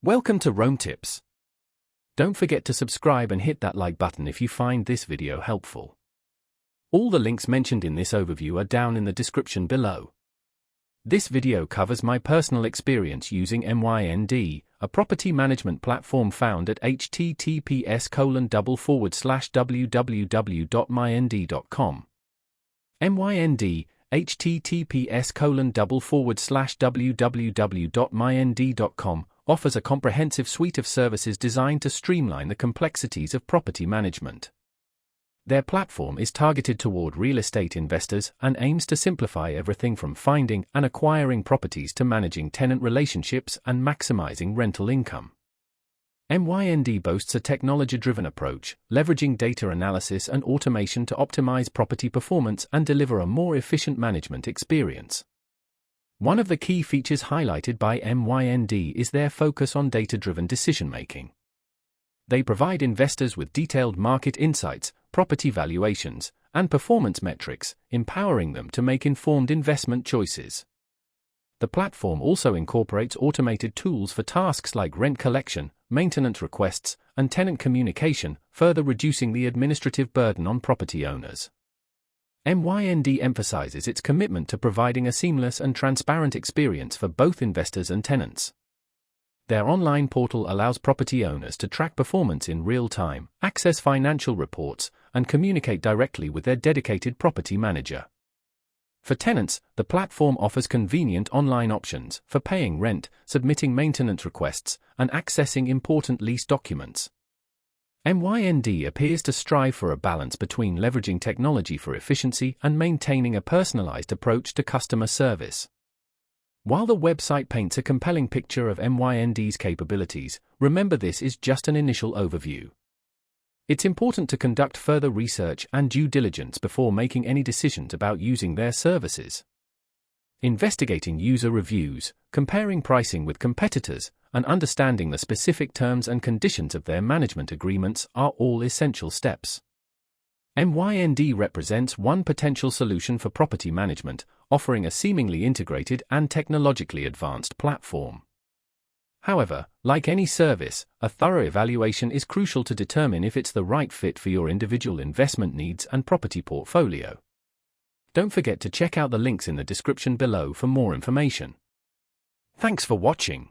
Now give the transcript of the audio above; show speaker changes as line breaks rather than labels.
Welcome to Rome Tips. Don't forget to subscribe and hit that like button if you find this video helpful. All the links mentioned in this overview are down in the description below. This video covers my personal experience using Mynd, a property management platform found at https://www.mynd.com. Mynd, https://www.mynd.com, offers a comprehensive suite of services designed to streamline the complexities of property management. Their platform is targeted toward real estate investors and aims to simplify everything from finding and acquiring properties to managing tenant relationships and maximizing rental income. Mynd boasts a technology-driven approach, leveraging data analysis and automation to optimize property performance and deliver a more efficient management experience. One of the key features highlighted by Mynd is their focus on data-driven decision-making. They provide investors with detailed market insights, property valuations, and performance metrics, empowering them to make informed investment choices. The platform also incorporates automated tools for tasks like rent collection, maintenance requests, and tenant communication, further reducing the administrative burden on property owners. Mynd emphasizes its commitment to providing a seamless and transparent experience for both investors and tenants. Their online portal allows property owners to track performance in real time, access financial reports, and communicate directly with their dedicated property manager. For tenants, the platform offers convenient online options for paying rent, submitting maintenance requests, and accessing important lease documents. Mynd appears to strive for a balance between leveraging technology for efficiency and maintaining a personalized approach to customer service. While the website paints a compelling picture of Mynd's capabilities, remember this is just an initial overview. It's important to conduct further research and due diligence before making any decisions about using their services. Investigating user reviews, comparing pricing with competitors, and understanding the specific terms and conditions of their management agreements are all essential steps. Mynd represents one potential solution for property management, offering a seemingly integrated and technologically advanced platform. However, like any service, a thorough evaluation is crucial to determine if it's the right fit for your individual investment needs and property portfolio. Don't forget to check out the links in the description below for more information. Thanks for watching.